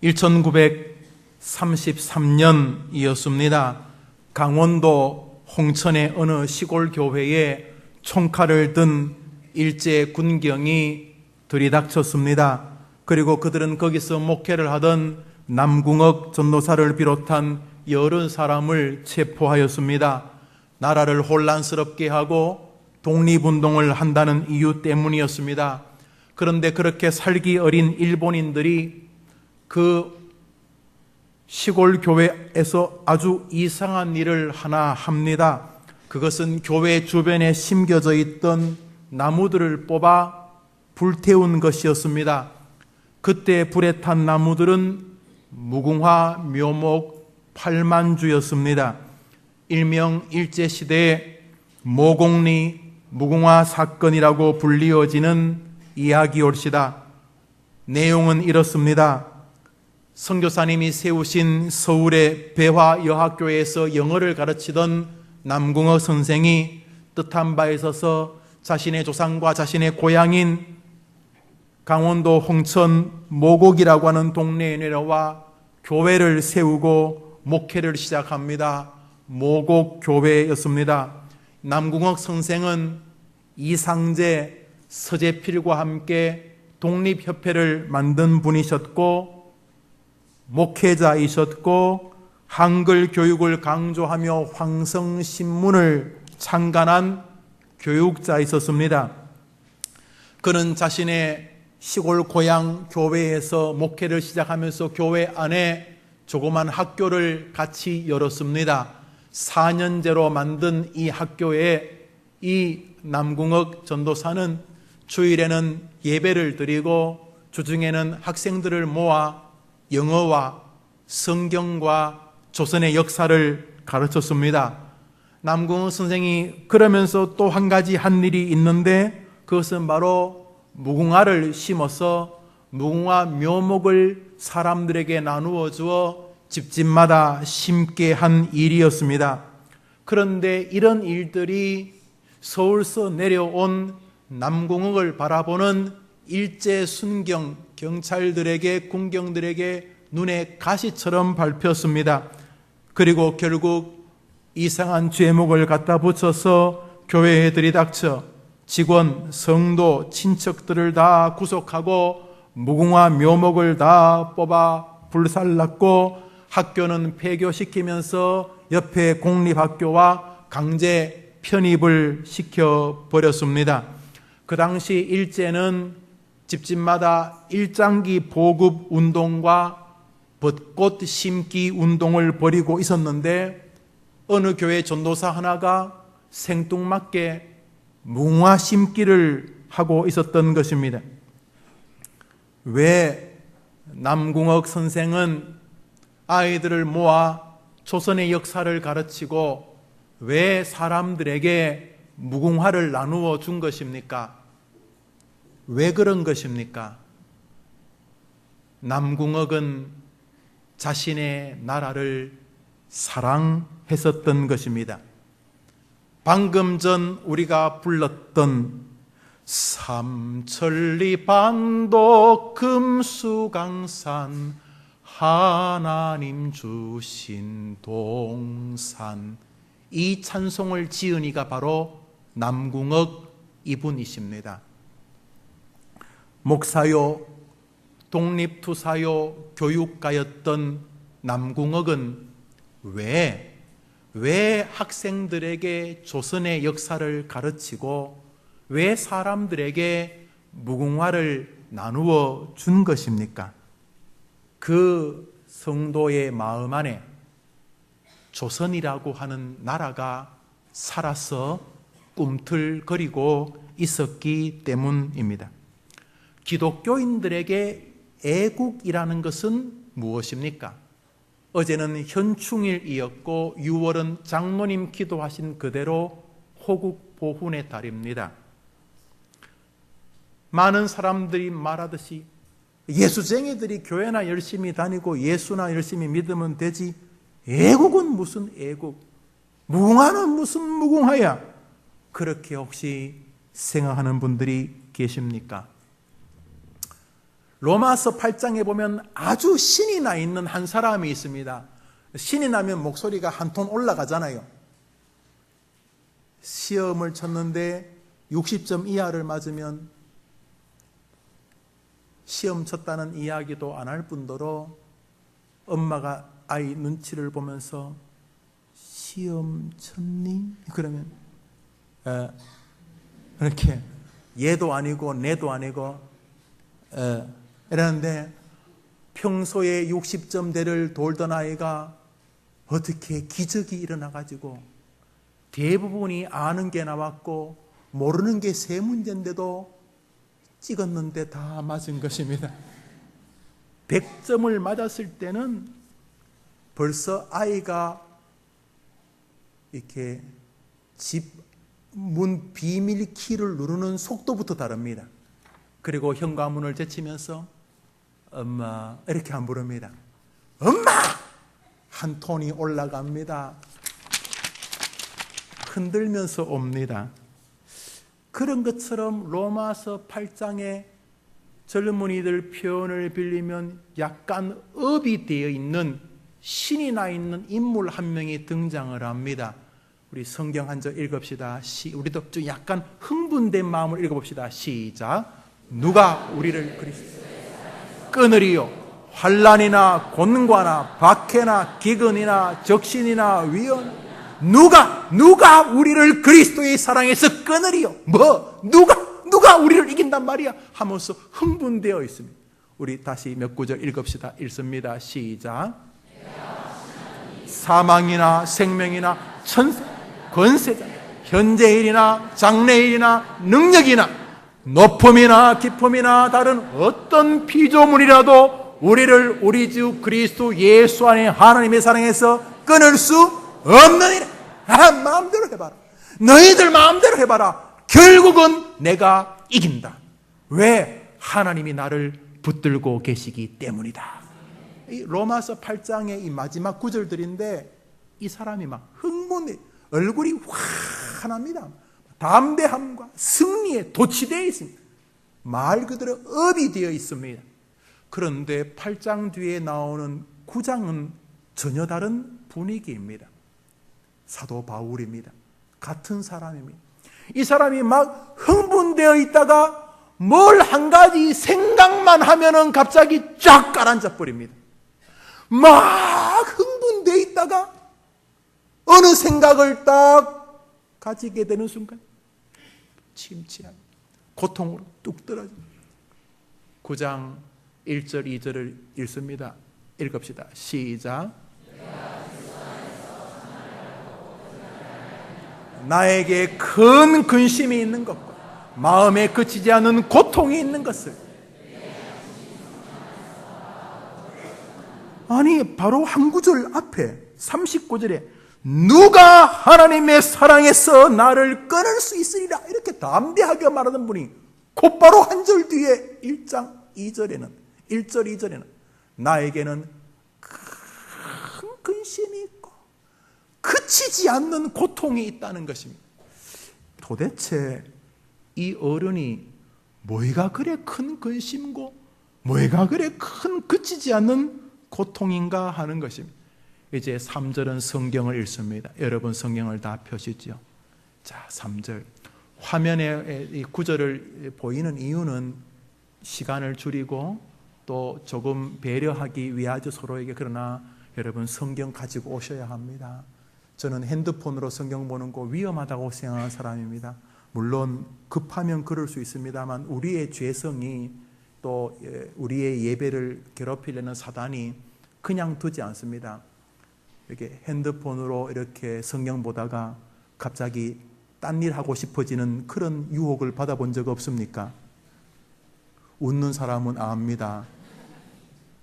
1933년이었습니다. 강원도 홍천의 어느 시골 교회에 총칼을 든 일제 군경이 들이닥쳤습니다. 그리고 그들은 거기서 목회를 하던 남궁옥 전도사를 비롯한 여러 사람을 체포하였습니다. 나라를 혼란스럽게 하고 독립운동을 한다는 이유 때문이었습니다. 그런데 그렇게 살기 어린 일본인들이 그 시골 교회에서 아주 이상한 일을 하나 합니다. 그것은 교회 주변에 심겨져 있던 나무들을 뽑아 불태운 것이었습니다. 그때 불에 탄 나무들은 무궁화, 묘목, 팔만주였습니다. 일명 일제시대의 모곡리 무궁화 사건이라고 불리워지는 이야기올시다. 내용은 이렇습니다. 선교사님이 세우신 서울의 배화여학교에서 영어를 가르치던 남궁옥 선생이 뜻한 바에 있어서 자신의 조상과 자신의 고향인 강원도 홍천 모곡이라고 하는 동네에 내려와 교회를 세우고 목회를 시작합니다. 모곡교회였습니다. 남궁옥 선생은 이상제, 서재필과 함께 독립협회를 만든 분이셨고 목회자이셨고 한글 교육을 강조하며 황성신문을 창간한 교육자이셨습니다. 그는 자신의 시골 고향 교회에서 목회를 시작하면서 교회 안에 조그만 학교를 같이 열었습니다. 4년제로 만든 이 학교에 이 남궁옥 전도사는 주일에는 예배를 드리고 주중에는 학생들을 모아 영어와 성경과 조선의 역사를 가르쳤습니다. 남궁옥 선생이 그러면서 또 한 가지 한 일이 있는데 그것은 바로 무궁화를 심어서 무궁화 묘목을 사람들에게 나누어 주어 집집마다 심게 한 일이었습니다. 그런데 이런 일들이 서울서 내려온 남궁옥을 바라보는 일제 순경 경찰들에게 군경들에게 눈에 가시처럼 밟혔습니다. 그리고 결국 이상한 죄목을 갖다 붙여서 교회에 들이닥쳐 직원, 성도, 친척들을 다 구속하고 무궁화 묘목을 다 뽑아 불살랐고 학교는 폐교시키면서 옆에 공립학교와 강제 편입을 시켜버렸습니다. 그 당시 일제는 집집마다 일장기 보급 운동과 벚꽃 심기 운동을 벌이고 있었는데 어느 교회 전도사 하나가 생뚱맞게 무궁화 심기를 하고 있었던 것입니다. 왜 남궁옥 선생은 아이들을 모아 조선의 역사를 가르치고 왜 사람들에게 무궁화를 나누어 준 것입니까? 왜 그런 것입니까? 남궁옥은 자신의 나라를 사랑했었던 것입니다. 방금 전 우리가 불렀던 삼천리 반도 금수강산 하나님 주신 동산, 이 찬송을 지은 이가 바로 남궁옥 이분이십니다. 목사요, 독립투사요, 교육가였던 남궁옥은 왜 학생들에게 조선의 역사를 가르치고 왜 사람들에게 무궁화를 나누어 준 것입니까? 그 성도의 마음 안에 조선이라고 하는 나라가 살아서 꿈틀거리고 있었기 때문입니다. 기독교인들에게 애국이라는 것은 무엇입니까? 어제는 현충일이었고 6월은 장로님 기도하신 그대로 호국보훈의 달입니다. 많은 사람들이 말하듯이 예수쟁이들이 교회나 열심히 다니고 예수나 열심히 믿으면 되지 애국은 무슨 애국, 무궁화는 무슨 무궁화야, 그렇게 혹시 생각하는 분들이 계십니까? 로마서 8장에 보면 아주 신이 나 있는 한 사람이 있습니다. 신이 나면 목소리가 한 톤 올라가잖아요. 시험을 쳤는데 60점 이하를 맞으면 시험 쳤다는 이야기도 안 할 뿐더러 엄마가 아이 눈치를 보면서 시험 쳤니? 그러면 이렇게 얘도 아니고 내도 아니고 이러는데 평소에 60점대를 돌던 아이가 어떻게 기적이 일어나가지고 대부분이 아는 게 나왔고 모르는 게 세 문제인데도 찍었는데 다 맞은 것입니다. 100점을 맞았을 때는 벌써 아이가 이렇게 집 문 비밀 키를 누르는 속도부터 다릅니다. 그리고 현관문을 제치면서 엄마 이렇게 안 부릅니다. 엄마! 한 톤이 올라갑니다. 흔들면서 옵니다. 그런 것처럼 로마서 8장에 젊은이들 표현을 빌리면 약간 업이 되어 있는 신이 나 있는 인물 한 명이 등장을 합니다. 우리 성경 한 절 읽읍시다. 우리도 좀 약간 흥분된 마음으로 읽어봅시다. 시작. 누가 우리를 그리스도에 끊으리요? 환난이나 곤고나 박해나 기근이나 적신이나 위험 누가 우리를 그리스도의 사랑에서 끊으리요? 누가 우리를 이긴단 말이야? 하면서 흥분되어 있습니다. 우리 다시 몇 구절 읽읍시다. 읽습니다. 시작. 사망이나 생명이나 천사 권세자 현재일이나 장래일이나 능력이나 높음이나 깊음이나 다른 어떤 피조물이라도 우리를 우리 주 그리스도 예수 안에 하나님의 사랑에서 끊을 수 없느니라. 마음대로 해봐라. 너희들 마음대로 해봐라. 결국은 내가 이긴다. 왜? 하나님이 나를 붙들고 계시기 때문이다. 이 로마서 8장의 이 마지막 구절들인데 이 사람이 막 흥분해 얼굴이 환합니다. 담대함과 승리에 도취되어 있습니다. 말 그대로 업이 되어 있습니다. 그런데 8장 뒤에 나오는 9장은 전혀 다른 분위기입니다. 사도 바울입니다. 같은 사람입니다. 이 사람이 막 흥분되어 있다가 뭘 한 가지 생각만 하면은 갑자기 쫙 가라앉아 버립니다. 막 흥분되어 있다가 어느 생각을 딱 가지게 되는 순간 침체한 고통으로 뚝 떨어집니다. 9장 1절 2절을 읽습니다. 읽읍시다. 시작. 나에게 큰 근심이 있는 것과 마음에 그치지 않는 고통이 있는 것을 아니 바로 한 구절 앞에 39절에 누가 하나님의 사랑에서 나를 끊을 수 있으리라 이렇게 담대하게 말하는 분이 곧바로 한 절 뒤에 1장 2절에는 1절 2절에는 나에게는 큰 근심이 있고 그치지 않는 고통이 있다는 것입니다. 도대체 이 어른이 뭐가 그래 큰 근심고 뭐가 그래 큰 그치지 않는 고통인가 하는 것입니다. 이제 3절은 성경을 읽습니다. 여러분 성경을 다 펴시죠. 자, 3절. 화면에 이 구절을 보이는 이유는 시간을 줄이고 또 조금 배려하기 위하죠, 서로에게. 그러나 여러분 성경 가지고 오셔야 합니다. 저는 핸드폰으로 성경 보는 거 위험하다고 생각하는 사람입니다. 물론 급하면 그럴 수 있습니다만 우리의 죄성이 또 우리의 예배를 괴롭히려는 사단이 그냥 두지 않습니다. 이렇게 핸드폰으로 이렇게 성경 보다가 갑자기 딴 일 하고 싶어지는 그런 유혹을 받아본 적 없습니까? 웃는 사람은 압니다.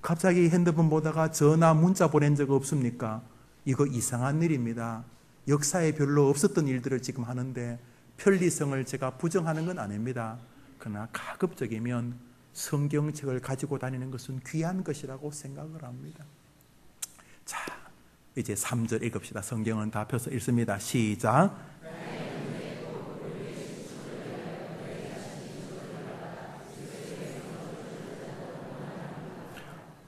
갑자기 핸드폰 보다가 전화 문자 보낸 적 없습니까? 이거 이상한 일입니다. 역사에 별로 없었던 일들을 지금 하는데 편리성을 제가 부정하는 건 아닙니다. 그러나 가급적이면 성경책을 가지고 다니는 것은 귀한 것이라고 생각을 합니다. 자, 이제 3절 읽읍시다. 성경은 다 펴서 읽습니다. 시작.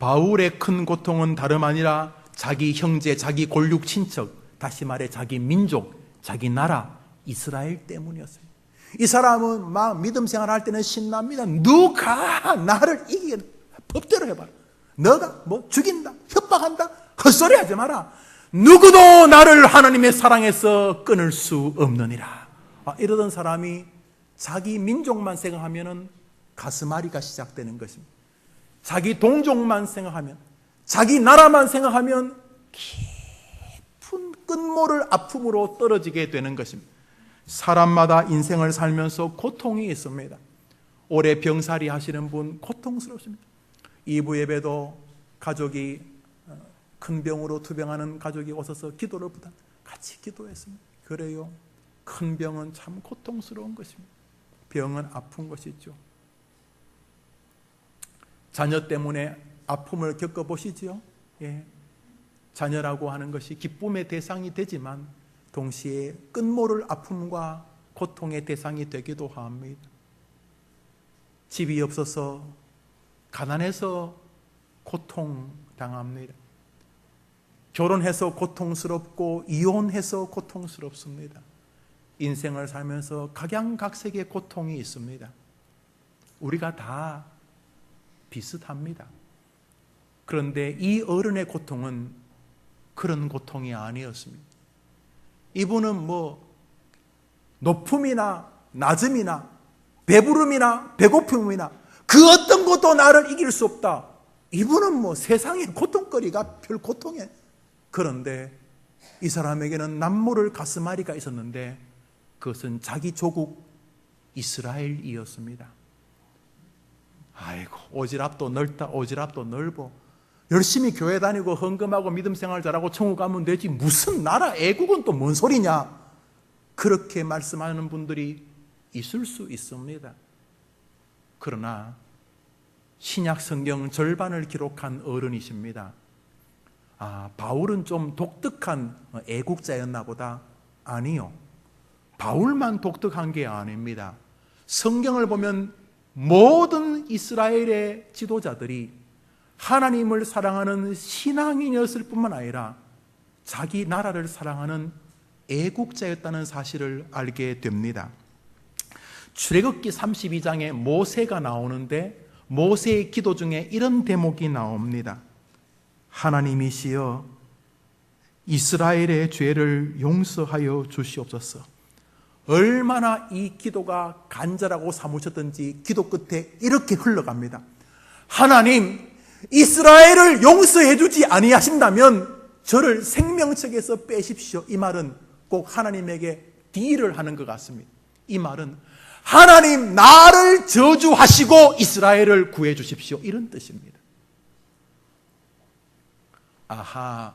바울의 큰 고통은 다름 아니라 자기 형제, 자기 골육 친척, 다시 말해 자기 민족, 자기 나라 이스라엘 때문이었습니다. 이 사람은 막 믿음 생활할 때는 신납니다. 누가 나를 이기게 법대로 해봐라. 너가 뭐 죽인다, 협박한다, 헛소리 하지 마라. 누구도 나를 하나님의 사랑에서 끊을 수 없느니라. 이러던 사람이 자기 민족만 생각하면 가슴앓이가 시작되는 것입니다. 자기 동족만 생각하면, 자기 나라만 생각하면 깊은 끝모를 아픔으로 떨어지게 되는 것입니다. 사람마다 인생을 살면서 고통이 있습니다. 오래 병살이 하시는 분 고통스럽습니다. 2부 예배도 가족이 큰 병으로 투병하는 가족이 오셔서 기도를 부탁, 같이 기도했습니다. 그래요. 큰 병은 참 고통스러운 것입니다. 병은 아픈 것이죠. 자녀 때문에 아픔을 겪어보시지요? 예. 자녀라고 하는 것이 기쁨의 대상이 되지만 동시에 끝모를 아픔과 고통의 대상이 되기도 합니다. 집이 없어서 가난해서 고통당합니다. 결혼해서 고통스럽고 이혼해서 고통스럽습니다. 인생을 살면서 각양각색의 고통이 있습니다. 우리가 다 비슷합니다. 그런데 이 어른의 고통은 그런 고통이 아니었습니다. 이분은 뭐 높음이나 낮음이나 배부름이나 배고픔이나 그 어떤 것도 나를 이길 수 없다. 이분은 뭐 세상의 고통거리가 별 고통이에요. 그런데 이 사람에게는 남모를 가슴앓이가 있었는데 그것은 자기 조국 이스라엘이었습니다. 아이고, 오지랖도 넓다, 오지랖도 넓어. 열심히 교회 다니고 헌금하고 믿음 생활 잘하고 천국 가면 되지 무슨 나라 애국은 또 뭔 소리냐, 그렇게 말씀하는 분들이 있을 수 있습니다. 그러나 신약 성경 절반을 기록한 어른이십니다. 바울은 좀 독특한 애국자였나 보다. 아니요, 바울만 독특한 게 아닙니다. 성경을 보면 모든 이스라엘의 지도자들이 하나님을 사랑하는 신앙인이었을 뿐만 아니라 자기 나라를 사랑하는 애국자였다는 사실을 알게 됩니다. 출애굽기 32장에 모세가 나오는데 모세의 기도 중에 이런 대목이 나옵니다. 하나님이시여 이스라엘의 죄를 용서하여 주시옵소서. 얼마나 이 기도가 간절하고 사무쳤던지 기도 끝에 이렇게 흘러갑니다. 하나님, 이스라엘을 용서해 주지 아니하신다면 저를 생명책에서 빼십시오. 이 말은 꼭 하나님에게 딜을 하는 것 같습니다. 이 말은 하나님, 나를 저주하시고 이스라엘을 구해 주십시오, 이런 뜻입니다. 아하,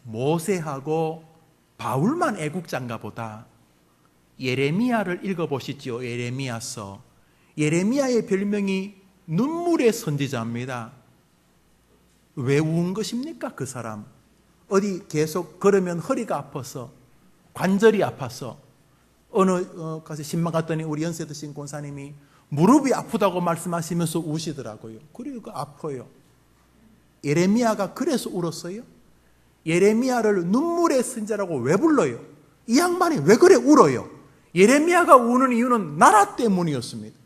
모세하고 바울만 애국자인가 보다. 예레미야를 읽어보시죠. 예레미야서. 예레미야의 별명이 눈물의 선지자입니다. 왜 운 것입니까? 그 사람 어디 계속 걸으면 허리가 아파서, 관절이 아파서, 어느 가서 신방 갔더니 우리 연세 드신 권사님이 무릎이 아프다고 말씀하시면서 우시더라고요. 그리고 아파요. 예레미야가 그래서 울었어요? 예레미야를 눈물의 선지자라고 왜 불러요? 이 양반이 왜 그래 울어요? 예레미야가 우는 이유는 나라 때문이었습니다.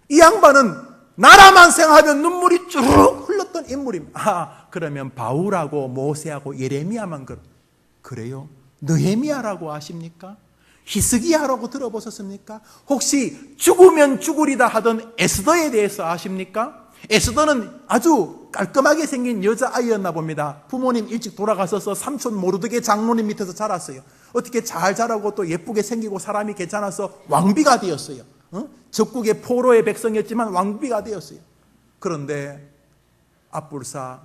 이 양반은 나라만 생각하면 눈물이 쭉 흘렀던 인물입니다. 그러면 바울하고 모세하고 예레미야만 그래요? 느헤미야라고 아십니까? 히스기야라고 들어보셨습니까? 혹시 죽으면 죽으리다 하던 에스더에 대해서 아십니까? 에스더는 아주 깔끔하게 생긴 여자아이였나 봅니다. 부모님 일찍 돌아가셔서 삼촌 모르드게 장로님 밑에서 자랐어요. 어떻게 잘 자라고 또 예쁘게 생기고 사람이 괜찮아서 왕비가 되었어요. 적국의 포로의 백성이었지만 왕비가 되었어요. 그런데 압불사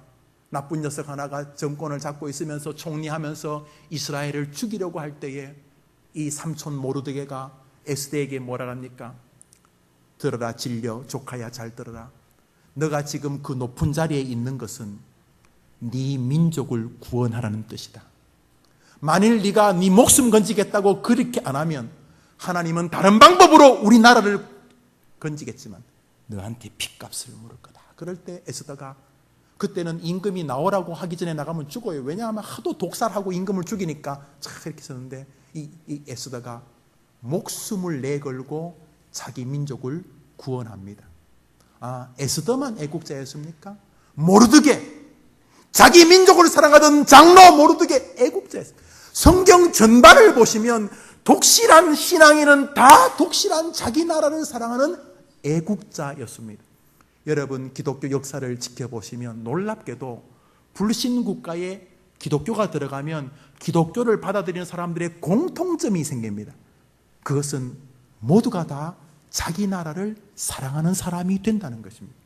나쁜 녀석 하나가 정권을 잡고 있으면서 총리하면서 이스라엘을 죽이려고 할 때에 이 삼촌 모르드게가 에스더에게 뭐라 합니까? 들어라 진려 조카야, 잘 들어라. 너가 지금 그 높은 자리에 있는 것은 네 민족을 구원하라는 뜻이다. 만일 네가 네 목숨 건지겠다고 그렇게 안 하면 하나님은 다른 방법으로 우리나라를 건지겠지만 너한테 핏값을 물을 거다. 그럴 때 에스더가 그때는 임금이 나오라고 하기 전에 나가면 죽어요. 왜냐하면 하도 독살하고 임금을 죽이니까 이렇게 썼는데 이 에스더가 목숨을 내걸고 자기 민족을 구원합니다. 에스더만 애국자였습니까? 모르드게, 자기 민족을 사랑하던 장로 모르드게 애국자였습니다. 성경 전반을 보시면 독실한 신앙인은 다 독실한 자기 나라를 사랑하는 애국자였습니다. 여러분, 기독교 역사를 지켜보시면 놀랍게도 불신 국가에 기독교가 들어가면 기독교를 받아들이는 사람들의 공통점이 생깁니다. 그것은 모두가 다 자기 나라를 사랑하는 사람이 된다는 것입니다.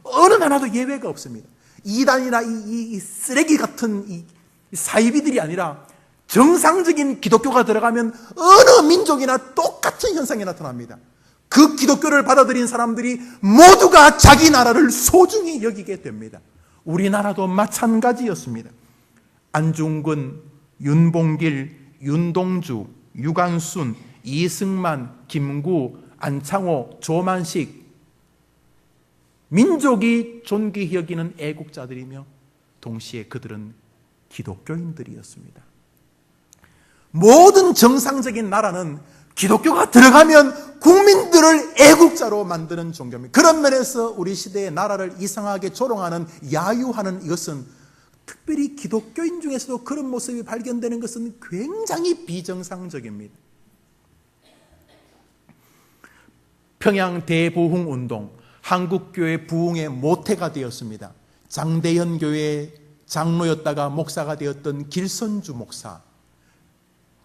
어느 나라도 예외가 없습니다. 이단이나 이 쓰레기 같은 이 사이비들이 아니라 정상적인 기독교가 들어가면 어느 민족이나 똑같은 현상이 나타납니다. 그 기독교를 받아들인 사람들이 모두가 자기 나라를 소중히 여기게 됩니다. 우리나라도 마찬가지였습니다. 안중근, 윤봉길, 윤동주, 유관순, 이승만, 김구, 안창호, 조만식, 민족이 존귀히 여기는 애국자들이며 동시에 그들은 기독교인들이었습니다. 모든 정상적인 나라는 기독교가 들어가면 국민들을 애국자로 만드는 종교입니다. 그런 면에서 우리 시대의 나라를 이상하게 조롱하는, 야유하는 이것은 특별히 기독교인 중에서도 그런 모습이 발견되는 것은 굉장히 비정상적입니다. 평양 대부흥운동, 한국교회 부흥의 모태가 되었습니다. 장대현 교회 장로였다가 목사가 되었던 길선주 목사,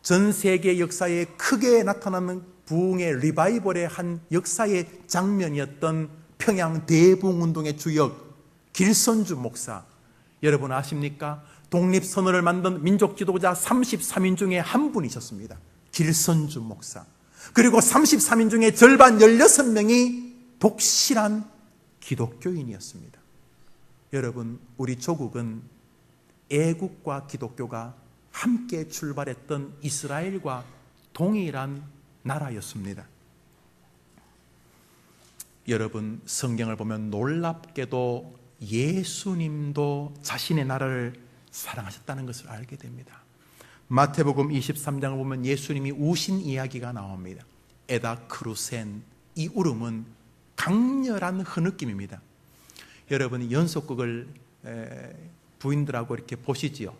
전 세계 역사에 크게 나타나는 부흥의 리바이벌의 한 역사의 장면이었던 평양 대부흥운동의 주역 길선주 목사, 여러분 아십니까? 독립선언을 만든 민족 지도자 33인 중에 한 분이셨습니다. 길선주 목사. 그리고 33인 중에 절반 16명이 독실한 기독교인이었습니다. 여러분, 우리 조국은 애국과 기독교가 함께 출발했던 이스라엘과 동일한 나라였습니다. 여러분, 성경을 보면 놀랍게도 예수님도 자신의 나라를 사랑하셨다는 것을 알게 됩니다. 마태복음 23장을 보면 예수님이 우신 이야기가 나옵니다. 에다 크루센, 이 울음은 강렬한 흐느낌입니다. 여러분, 연속극을 부인들하고 이렇게 보시지요.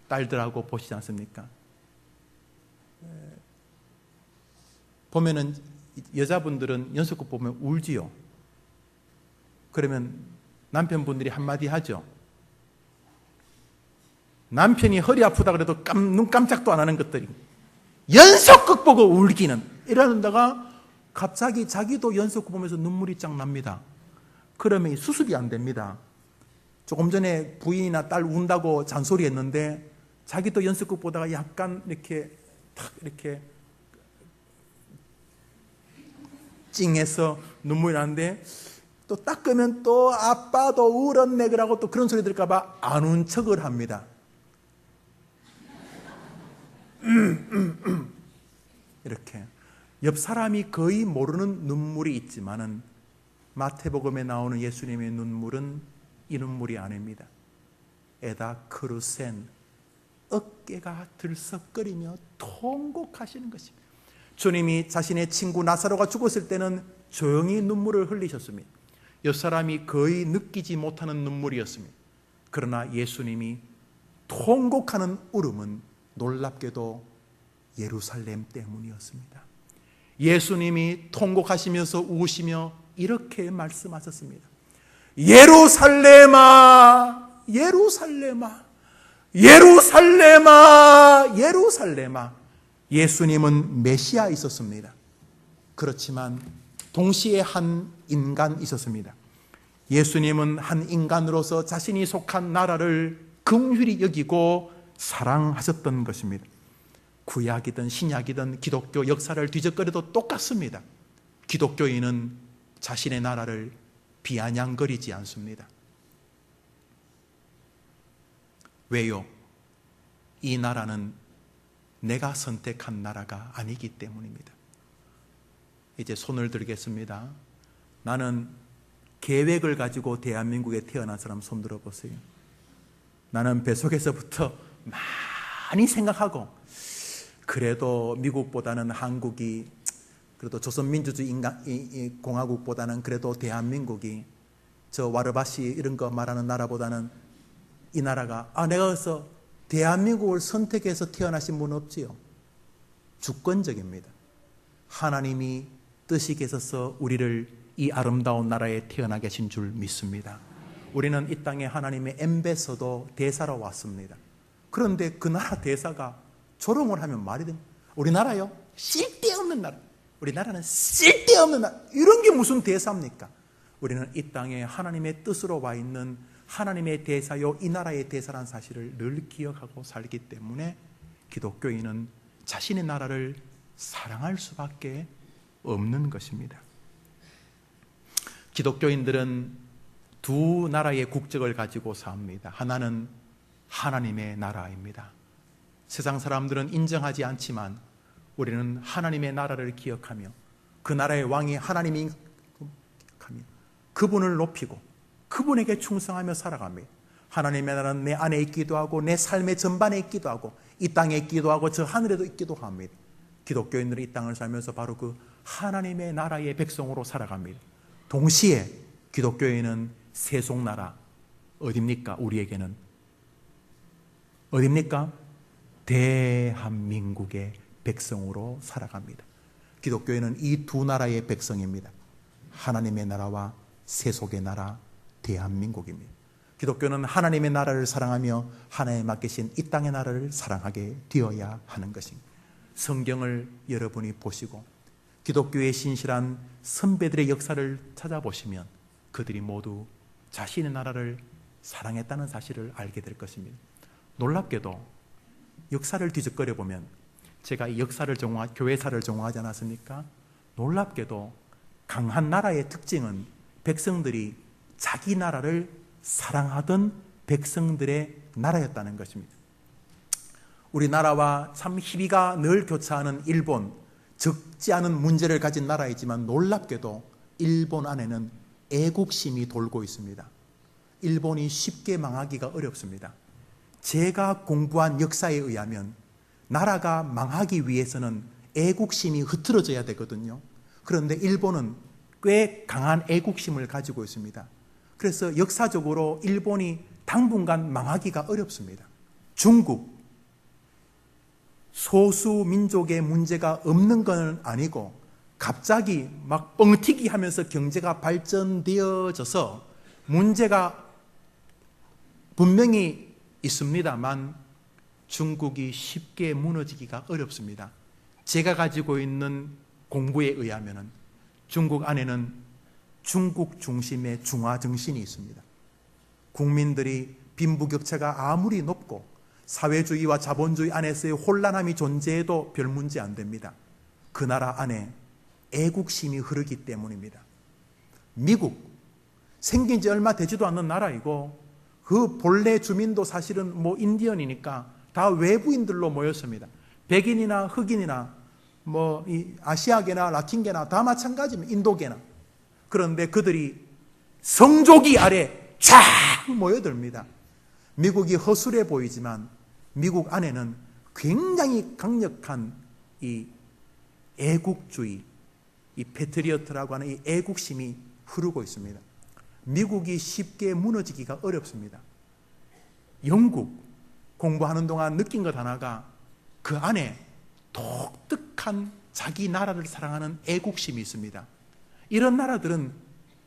딸들하고 보시지 않습니까? 보면은 여자분들은 연속극 보면 울지요. 그러면 남편분들이 한마디 하죠. 남편이 허리 아프다 그래도 눈 깜짝도 안 하는 것들이 연속극 보고 울기는, 이러다가 갑자기 자기도 연속극 보면서 눈물이 쫙 납니다. 그러면 수습이 안 됩니다. 조금 전에 부인이나 딸 운다고 잔소리했는데 자기도 연습극 보다가 약간 이렇게 탁 이렇게 찡해서 눈물이 나는데 또 닦으면 또 아빠도 울었네 그러고 또 그런 소리 들을까 봐 안 운 척을 합니다. 이렇게 옆 사람이 거의 모르는 눈물이 있지만은 마태복음에 나오는 예수님의 눈물은 이 눈물이 아닙니다. 에다 크루센, 어깨가 들썩거리며 통곡하시는 것입니다. 주님이 자신의 친구 나사로가 죽었을 때는 조용히 눈물을 흘리셨습니다. 옆 사람이 거의 느끼지 못하는 눈물이었습니다. 그러나 예수님이 통곡하는 울음은 놀랍게도 예루살렘 때문이었습니다. 예수님이 통곡하시면서 우시며 이렇게 말씀하셨습니다. 예루살렘아, 예루살렘아, 예루살렘아, 예루살렘아. 예수님은 메시아 있었습니다. 그렇지만 동시에 한 인간 있었습니다. 예수님은 한 인간으로서 자신이 속한 나라를 긍휼히 여기고 사랑하셨던 것입니다. 구약이든 신약이든 기독교 역사를 뒤적거려도 똑같습니다. 기독교인은 자신의 나라를 비아냥거리지 않습니다. 왜요? 이 나라는 내가 선택한 나라가 아니기 때문입니다. 이제 손을 들겠습니다. 나는 계획을 가지고 대한민국에 태어난 사람 손 들어보세요. 나는 뱃속에서부터 많이 생각하고 그래도 미국보다는 한국이, 그래도 조선민주주의 공화국보다는 그래도 대한민국이, 저 와르바시 이런 거 말하는 나라보다는 이 나라가, 내가 그래서 대한민국을 선택해서 태어나신 분 없지요. 주권적입니다. 하나님이 뜻이 계셔서 우리를 이 아름다운 나라에 태어나 계신 줄 믿습니다. 우리는 이 땅에 하나님의 엠베서더 대사로 왔습니다. 그런데 그 나라 대사가 조롱을 하면 말이 됩니다. 우리나라요? 쓸데없는 나라. 우리나라는 쓸데없는 나라. 이런 게 무슨 대사입니까? 우리는 이 땅에 하나님의 뜻으로 와 있는 하나님의 대사요, 이 나라의 대사라는 사실을 늘 기억하고 살기 때문에 기독교인은 자신의 나라를 사랑할 수밖에 없는 것입니다. 기독교인들은 두 나라의 국적을 가지고 삽니다. 하나는 하나님의 나라입니다. 세상 사람들은 인정하지 않지만 우리는 하나님의 나라를 기억하며 그 나라의 왕이 하나님이 그분을 높이고 그분에게 충성하며 살아갑니다. 하나님의 나라는 내 안에 있기도 하고 내 삶의 전반에 있기도 하고 이 땅에 있기도 하고 저 하늘에도 있기도 합니다. 기독교인들은 이 땅을 살면서 바로 그 하나님의 나라의 백성으로 살아갑니다. 동시에 기독교인은 세속나라, 어딥니까? 우리에게는 어딥니까? 대한민국의 백성으로 살아갑니다. 기독교인은 이 두 나라의 백성입니다. 하나님의 나라와 세속의 나라, 대한민국입니다. 기독교는 하나님의 나라를 사랑하며 하나님의 맡기신 이 땅의 나라를 사랑하게 되어야 하는 것입니다. 성경을 여러분이 보시고 기독교의 신실한 선배들의 역사를 찾아보시면 그들이 모두 자신의 나라를 사랑했다는 사실을 알게 될 것입니다. 놀랍게도 역사를 뒤적거려 보면, 제가 이 역사를 교회사를 전공하지 않았습니까? 놀랍게도 강한 나라의 특징은 백성들이 자기 나라를 사랑하던 백성들의 나라였다는 것입니다. 우리나라와 참 희비가 늘 교차하는 일본, 적지 않은 문제를 가진 나라이지만 놀랍게도 일본 안에는 애국심이 돌고 있습니다. 일본이 쉽게 망하기가 어렵습니다. 제가 공부한 역사에 의하면 나라가 망하기 위해서는 애국심이 흐트러져야 되거든요. 그런데 일본은 꽤 강한 애국심을 가지고 있습니다. 그래서 역사적으로 일본이 당분간 망하기가 어렵습니다. 중국, 소수 민족의 문제가 없는 건 아니고 갑자기 막 뻥튀기 하면서 경제가 발전되어져서 문제가 분명히 있습니다만 중국이 쉽게 무너지기가 어렵습니다. 제가 가지고 있는 공부에 의하면 중국 안에는 중국 중심의 중화정신이 있습니다. 국민들이 빈부격차가 아무리 높고 사회주의와 자본주의 안에서의 혼란함이 존재해도 별 문제 안 됩니다. 그 나라 안에 애국심이 흐르기 때문입니다. 미국, 생긴 지 얼마 되지도 않는 나라이고 그 본래 주민도 사실은 인디언이니까 다 외부인들로 모였습니다. 백인이나 흑인이나 이 아시아계나 라틴계나 다 마찬가지입니다. 인도계나. 그런데 그들이 성조기 아래 쫙 모여듭니다. 미국이 허술해 보이지만 미국 안에는 굉장히 강력한 이 애국주의, 이 패트리어트라고 하는 이 애국심이 흐르고 있습니다. 미국이 쉽게 무너지기가 어렵습니다. 영국 공부하는 동안 느낀 것 하나가 그 안에 독특한 자기 나라를 사랑하는 애국심이 있습니다. 이런 나라들은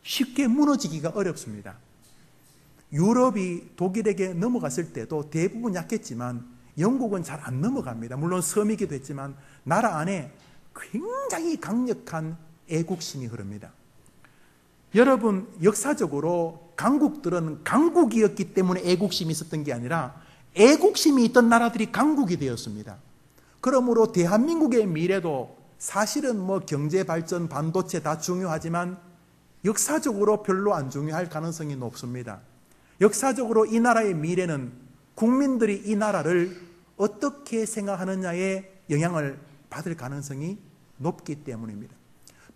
쉽게 무너지기가 어렵습니다. 유럽이 독일에게 넘어갔을 때도 대부분 약했지만 영국은 잘 안 넘어갑니다. 물론 섬이기도 했지만 나라 안에 굉장히 강력한 애국심이 흐릅니다. 여러분, 역사적으로 강국들은 강국이었기 때문에 애국심이 있었던 게 아니라 애국심이 있던 나라들이 강국이 되었습니다. 그러므로 대한민국의 미래도 사실은 경제 발전, 반도체 다 중요하지만 역사적으로 별로 안 중요할 가능성이 높습니다. 역사적으로 이 나라의 미래는 국민들이 이 나라를 어떻게 생각하느냐에 영향을 받을 가능성이 높기 때문입니다.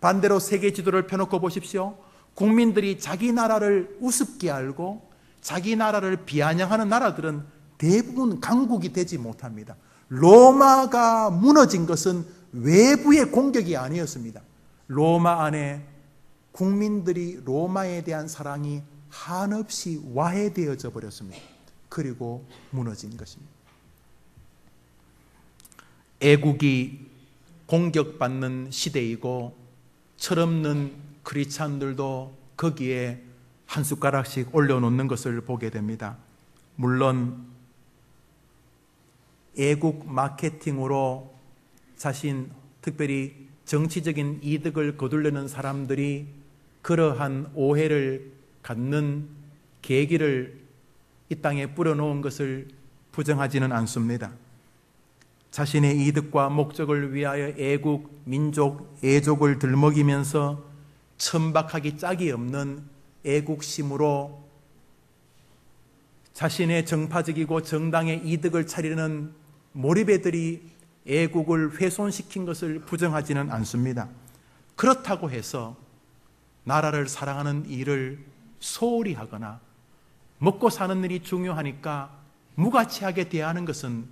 반대로 세계 지도를 펴놓고 보십시오. 국민들이 자기 나라를 우습게 알고 자기 나라를 비아냥하는 나라들은 대부분 강국이 되지 못합니다. 로마가 무너진 것은 외부의 공격이 아니었습니다. 로마 안에 국민들이 로마에 대한 사랑이 한없이 와해되어져 버렸습니다. 그리고 무너진 것입니다. 애국이 공격받는 시대이고 철없는 크리스찬들도 거기에 한 숟가락씩 올려놓는 것을 보게 됩니다. 물론 애국 마케팅으로 자신, 특별히 정치적인 이득을 거두려는 사람들이 그러한 오해를 갖는 계기를 이 땅에 뿌려놓은 것을 부정하지는 않습니다. 자신의 이득과 목적을 위하여 애국, 민족, 애족을 들먹이면서 천박하기 짝이 없는 애국심으로 자신의 정파적이고 정당의 이득을 차리는 몰입애들이 애국을 훼손시킨 것을 부정하지는 않습니다. 그렇다고 해서 나라를 사랑하는 일을 소홀히 하거나 먹고 사는 일이 중요하니까 무가치하게 대하는 것은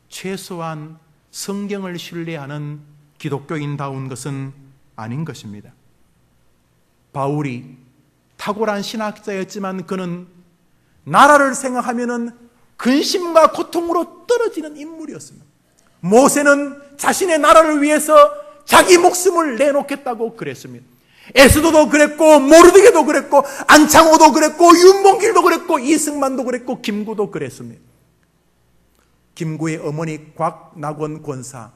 최소한 성경을 신뢰하는 기독교인다운 것은 아닌 것입니다. 바울이 탁월한 신학자였지만 그는 나라를 생각하면은 근심과 고통으로 떨어지는 인물이었습니다. 모세는 자신의 나라를 위해서 자기 목숨을 내놓겠다고 그랬습니다. 에스더도 그랬고 모르드게도 그랬고 안창호도 그랬고 윤봉길도 그랬고 이승만도 그랬고 김구도 그랬습니다. 김구의 어머니 곽낙원 권사,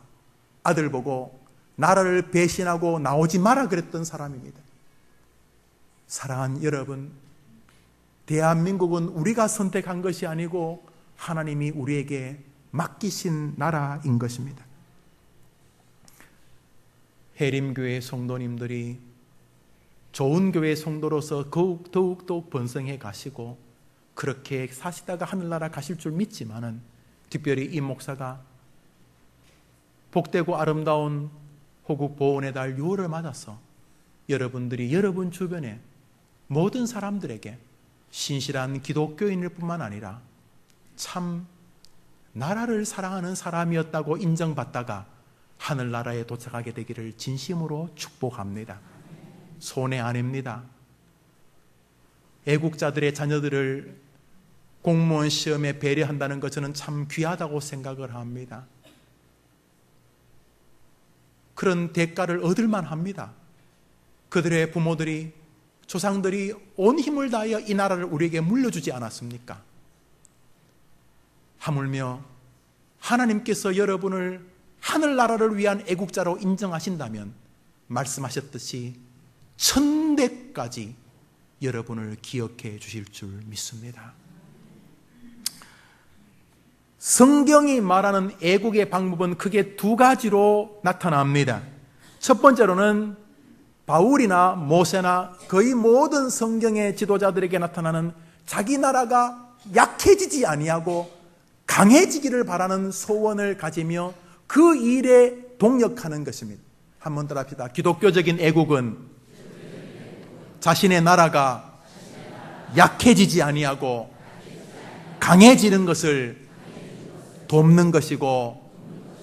아들 보고 나라를 배신하고 나오지 마라 그랬던 사람입니다. 사랑하는 여러분, 대한민국은 우리가 선택한 것이 아니고 하나님이 우리에게 맡기신 나라인 것입니다. 해림교회 성도님들이 좋은 교회 성도로서 더욱 번성해 가시고 그렇게 사시다가 하늘나라 가실 줄 믿지만은 특별히 이 목사가 복되고 아름다운 호국 보훈의 달 6월을 맞아서 여러분들이 여러분 주변에 모든 사람들에게 신실한 기독교인일 뿐만 아니라 참 나라를 사랑하는 사람이었다고 인정받다가 하늘나라에 도착하게 되기를 진심으로 축복합니다. 손해 아닙니다. 애국자들의 자녀들을 공무원 시험에 배려한다는 것 저는 참 귀하다고 생각을 합니다. 그런 대가를 얻을만 합니다. 그들의 부모들이, 조상들이 온 힘을 다하여 이 나라를 우리에게 물려주지 않았습니까? 하물며 하나님께서 여러분을 하늘나라를 위한 애국자로 인정하신다면 말씀하셨듯이 1000대까지 여러분을 기억해 주실 줄 믿습니다. 성경이 말하는 애국의 방법은 크게 두 가지로 나타납니다. 첫 번째로는 바울이나 모세나 거의 모든 성경의 지도자들에게 나타나는 자기 나라가 약해지지 아니하고 강해지기를 바라는 소원을 가지며 그 일에 동력하는 것입니다. 한번 따라합시다. 기독교적인 애국은 자신의 나라가 약해지지 아니하고 강해지는 것을 돕는 것이고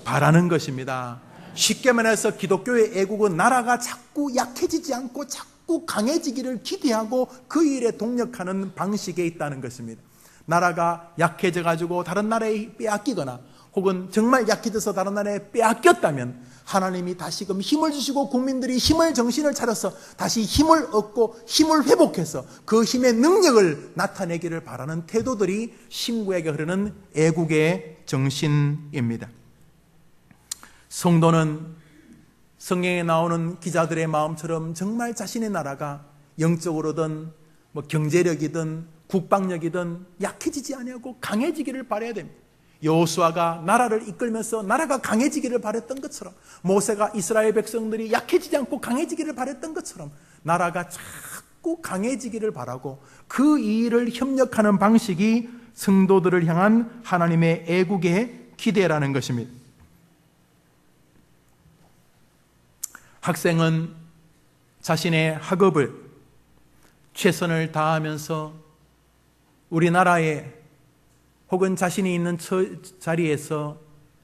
바라는 것입니다. 쉽게 말해서 기독교의 애국은 나라가 자꾸 약해지지 않고 자꾸 강해지기를 기대하고 그 일에 동력하는 방식에 있다는 것입니다. 나라가 약해져 가지고 다른 나라에 빼앗기거나 혹은 정말 약해져서 다른 나라에 빼앗겼다면 하나님이 다시금 힘을 주시고 국민들이 힘을 정신을 차려서 다시 힘을 얻고 힘을 회복해서 그 힘의 능력을 나타내기를 바라는 태도들이 신구에게 흐르는 애국의 정신입니다. 성도는 성경에 나오는 기자들의 마음처럼 정말 자신의 나라가 영적으로든 경제력이든 국방력이든 약해지지 아니하고 강해지기를 바라야 됩니다. 여호수아가 나라를 이끌면서 나라가 강해지기를 바랬던 것처럼, 모세가 이스라엘 백성들이 약해지지 않고 강해지기를 바랬던 것처럼 나라가 자꾸 강해지기를 바라고 그 일을 협력하는 방식이 성도들을 향한 하나님의 애국의 기대라는 것입니다. 학생은 자신의 학업을 최선을 다하면서 우리나라에 혹은 자신이 있는 자리에서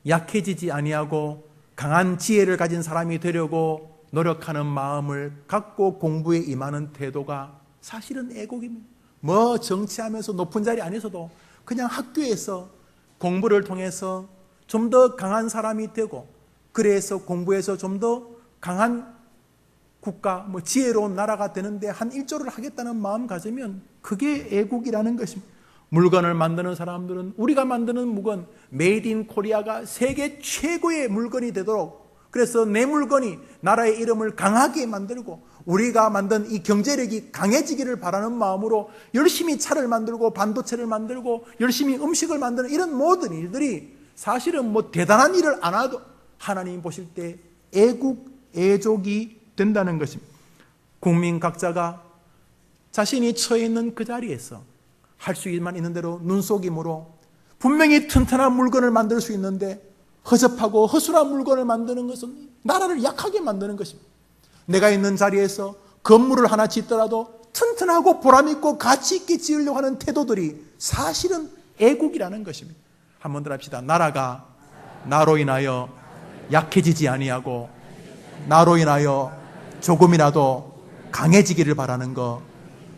약해지지 아니하고 강한 지혜를 가진 사람이 되려고 노력하는 마음을 갖고 공부에 임하는 태도가 사실은 애국입니다. 뭐 정치하면서 높은 자리 안에서도 그냥 학교에서 공부를 통해서 좀 더 강한 사람이 되고, 그래서 공부해서 좀 더 강한 국가, 지혜로운 나라가 되는데 한 일조를 하겠다는 마음 가지면 그게 애국이라는 것입니다. 물건을 만드는 사람들은 우리가 만드는 물건, 메이드 인 코리아가 세계 최고의 물건이 되도록, 그래서 내 물건이 나라의 이름을 강하게 만들고 우리가 만든 이 경제력이 강해지기를 바라는 마음으로 열심히 차를 만들고 반도체를 만들고 열심히 음식을 만드는 이런 모든 일들이 사실은 대단한 일을 안 해도 하나님 보실 때 애국, 애족이 된다는 것입니다. 국민 각자가 자신이 처해 있는 그 자리에서 할 수만 있는 대로 눈속임으로 분명히 튼튼한 물건을 만들 수 있는데 허접하고 허술한 물건을 만드는 것은 나라를 약하게 만드는 것입니다. 내가 있는 자리에서 건물을 하나 짓더라도 튼튼하고 보람있고 가치있게 지으려고 하는 태도들이 사실은 애국이라는 것입니다. 한번 더 합시다. 나라가 나로 인하여 약해지지 아니하고 나로 인하여 조금이라도 강해지기를 바라는 것,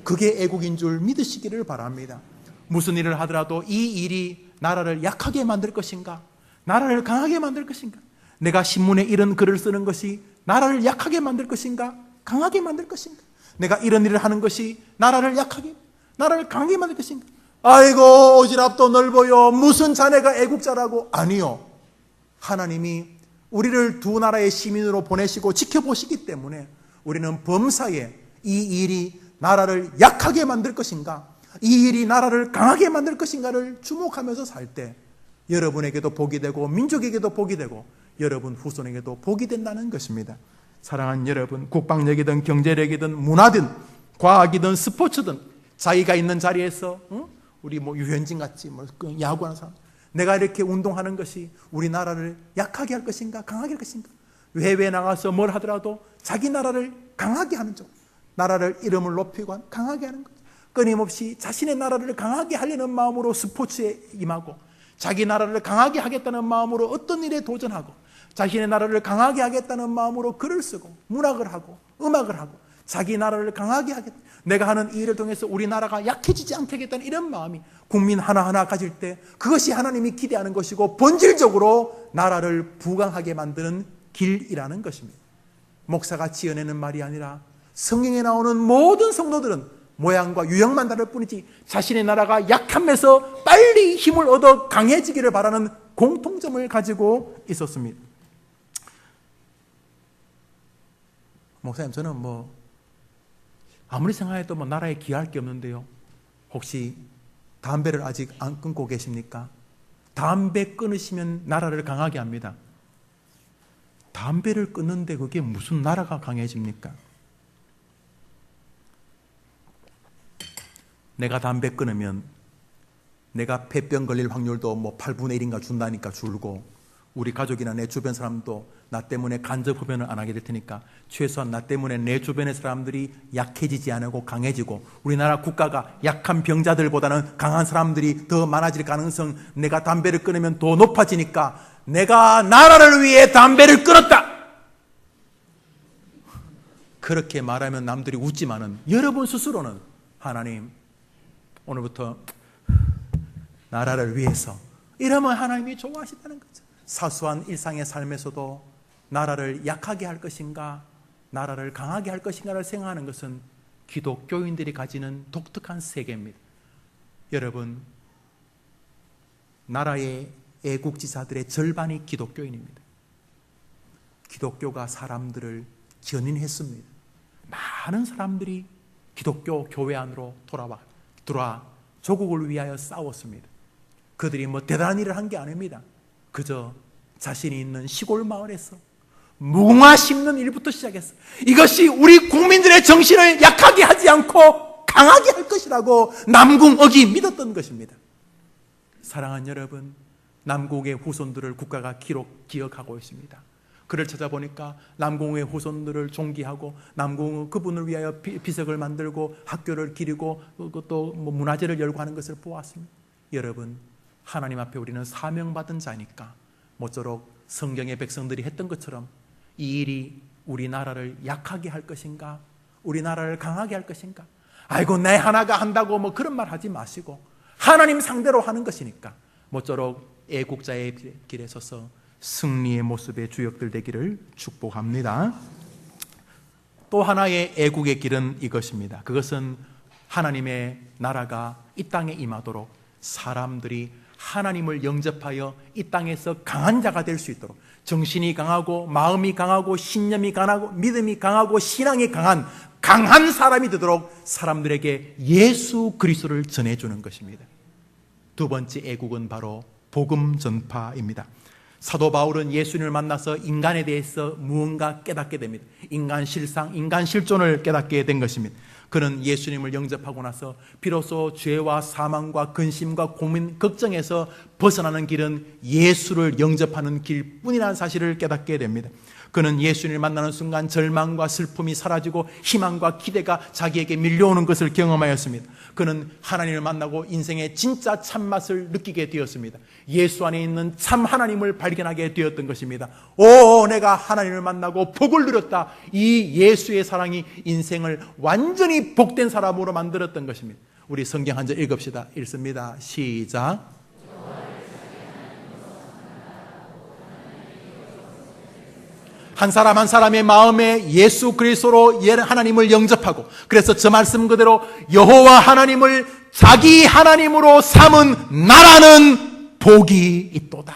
그게 애국인 줄 믿으시기를 바랍니다. 무슨 일을 하더라도 이 일이 나라를 약하게 만들 것인가, 나라를 강하게 만들 것인가, 내가 신문에 이런 글을 쓰는 것이 나라를 약하게 만들 것인가, 강하게 만들 것인가, 내가 이런 일을 하는 것이 나라를 약하게, 나라를 강하게 만들 것인가. 아이고 오지랖도 넓어요, 무슨 자네가 애국자라고. 아니요, 하나님이 우리를 두 나라의 시민으로 보내시고 지켜보시기 때문에 우리는 범사에 이 일이 나라를 약하게 만들 것인가, 이 일이 나라를 강하게 만들 것인가를 주목하면서 살 때 여러분에게도 복이 되고 민족에게도 복이 되고 여러분 후손에게도 복이 된다는 것입니다. 사랑하는 여러분, 국방력이든 경제력이든 문화든 과학이든 스포츠든 자기가 있는 자리에서 우리 유현진 같이 야구하는 사람, 내가 이렇게 운동하는 것이 우리나라를 약하게 할 것인가 강하게 할 것인가, 해외에 나가서 뭘 하더라도 자기 나라를 강하게 하는 쪽, 나라를 이름을 높이고 강하게 하는 것, 끊임없이 자신의 나라를 강하게 하려는 마음으로 스포츠에 임하고 자기 나라를 강하게 하겠다는 마음으로 어떤 일에 도전하고 자신의 나라를 강하게 하겠다는 마음으로 글을 쓰고 문학을 하고 음악을 하고 자기 나라를 강하게 하겠다, 내가 하는 이 일을 통해서 우리나라가 약해지지 않게 하겠다는 이런 마음이 국민 하나하나 가질 때 그것이 하나님이 기대하는 것이고 본질적으로 나라를 부강하게 만드는 길이라는 것입니다. 목사가 지어내는 말이 아니라 성경에 나오는 모든 성도들은 모양과 유형만 다를 뿐이지 자신의 나라가 약함에서 빨리 힘을 얻어 강해지기를 바라는 공통점을 가지고 있었습니다. 목사님, 저는 아무리 생각해도 나라에 기여할 게 없는데요, 혹시 담배를 아직 안 끊고 계십니까? 담배 끊으시면 나라를 강하게 합니다. 담배를 끊는데 그게 무슨 나라가 강해집니까? 내가 담배 끊으면 내가 폐병 걸릴 확률도 8분의 1인가 준다니까 줄고, 우리 가족이나 내 주변 사람도 나 때문에 간접 흡연을 안 하게 될 테니까 최소한 나 때문에 내 주변의 사람들이 약해지지 않고 강해지고 우리나라 국가가 약한 병자들보다는 강한 사람들이 더 많아질 가능성, 내가 담배를 끊으면 더 높아지니까 내가 나라를 위해 담배를 끊었다, 그렇게 말하면 남들이 웃지만은 여러분 스스로는 하나님 오늘부터 나라를 위해서, 이러면 하나님이 좋아하신다는 거죠. 사소한 일상의 삶에서도 나라를 약하게 할 것인가 나라를 강하게 할 것인가를 생각하는 것은 기독교인들이 가지는 독특한 세계입니다. 여러분, 나라의 애국지사들의 절반이 기독교인입니다. 기독교가 사람들을 견인했습니다. 많은 사람들이 기독교 교회 안으로 들어와 조국을 위하여 싸웠습니다. 그들이 대단한 일을 한 게 아닙니다. 그저 자신이 있는 시골 마을에서 무궁화 심는 일부터 시작했어요. 이것이 우리 국민들의 정신을 약하게 하지 않고 강하게 할 것이라고 남궁억이 믿었던 것입니다. 사랑하는 여러분, 남국의 후손들을 국가가 기억하고 있습니다. 그를 찾아보니까 남궁의 후손들을 존귀하고 남궁 그분을 위하여 비석을 만들고 학교를 기리고 또 문화재를 열고 하는 것을 보았습니다. 여러분, 하나님 앞에 우리는 사명받은 자니까 모쪼록 성경의 백성들이 했던 것처럼 이 일이 우리나라를 약하게 할 것인가, 우리나라를 강하게 할 것인가, 아이고 내 하나가 한다고 뭐 그런 말 하지 마시고 하나님 상대로 하는 것이니까 모쪼록 애국자의 길에 서서 승리의 모습의 주역들 되기를 축복합니다. 또 하나의 애국의 길은 이것입니다. 그것은 하나님의 나라가 이 땅에 임하도록 사람들이 하나님을 영접하여 이 땅에서 강한 자가 될 수 있도록, 정신이 강하고 마음이 강하고 신념이 강하고 믿음이 강하고 신앙이 강한 사람이 되도록 사람들에게 예수 그리스도를 전해주는 것입니다. 두 번째 애국은 바로 복음 전파입니다. 사도 바울은 예수님을 만나서 인간에 대해서 무언가 깨닫게 됩니다. 인간 실상, 인간 실존을 깨닫게 된 것입니다. 그는 예수님을 영접하고 나서 비로소 죄와 사망과 근심과 고민, 걱정에서 벗어나는 길은 예수를 영접하는 길뿐이라는 사실을 깨닫게 됩니다. 그는 예수님을 만나는 순간 절망과 슬픔이 사라지고 희망과 기대가 자기에게 밀려오는 것을 경험하였습니다. 그는 하나님을 만나고 인생의 진짜 참맛을 느끼게 되었습니다. 예수 안에 있는 참 하나님을 발견하게 되었던 것입니다. 오, 내가 하나님을 만나고 복을 누렸다. 이 예수의 사랑이 인생을 완전히 복된 사람으로 만들었던 것입니다. 우리 성경 한 절 읽읍시다. 읽습니다. 시작. 한 사람 한 사람의 마음에 예수 그리스도로 하나님을 영접하고, 그래서 저 말씀 그대로 여호와 하나님을 자기 하나님으로 삼은 나라는 복이 있도다.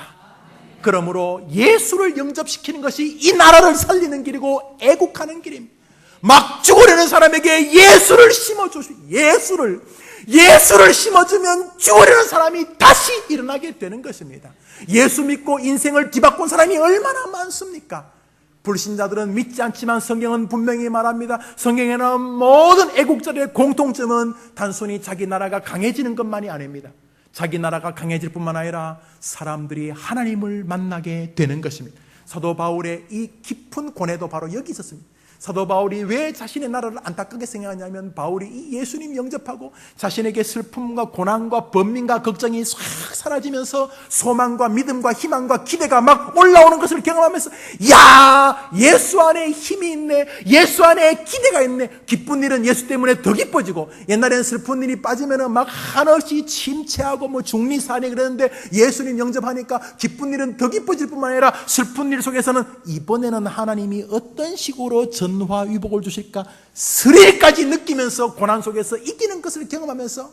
그러므로 예수를 영접시키는 것이 이 나라를 살리는 길이고 애국하는 길입니다. 막 죽으려는 사람에게 예수를 심어주시고, 예수를 심어주면 죽으려는 사람이 다시 일어나게 되는 것입니다. 예수 믿고 인생을 뒤바꾼 사람이 얼마나 많습니까? 불신자들은 믿지 않지만 성경은 분명히 말합니다. 성경에 나온 모든 애국자들의 공통점은 단순히 자기 나라가 강해지는 것만이 아닙니다. 자기 나라가 강해질 뿐만 아니라 사람들이 하나님을 만나게 되는 것입니다. 사도 바울의 이 깊은 고뇌도 바로 여기 있었습니다. 사도 바울이 왜 자신의 나라를 안타깝게 생각하냐면, 바울이 이 예수님 영접하고 자신에게 슬픔과 고난과 번민과 걱정이 싹 사라지면서 소망과 믿음과 희망과 기대가 막 올라오는 것을 경험하면서, 야, 예수 안에 힘이 있네, 예수 안에 기대가 있네. 기쁜 일은 예수 때문에 더 기뻐지고, 옛날에는 슬픈 일이 빠지면 막 한없이 침체하고 뭐 중리산이 그랬는데 예수님 영접하니까 기쁜 일은 더 기뻐질 뿐만 아니라 슬픈 일 속에서는 이번에는 하나님이 어떤 식으로 전화위복을 주실까 스릴까지 느끼면서 고난 속에서 이기는 것을 경험하면서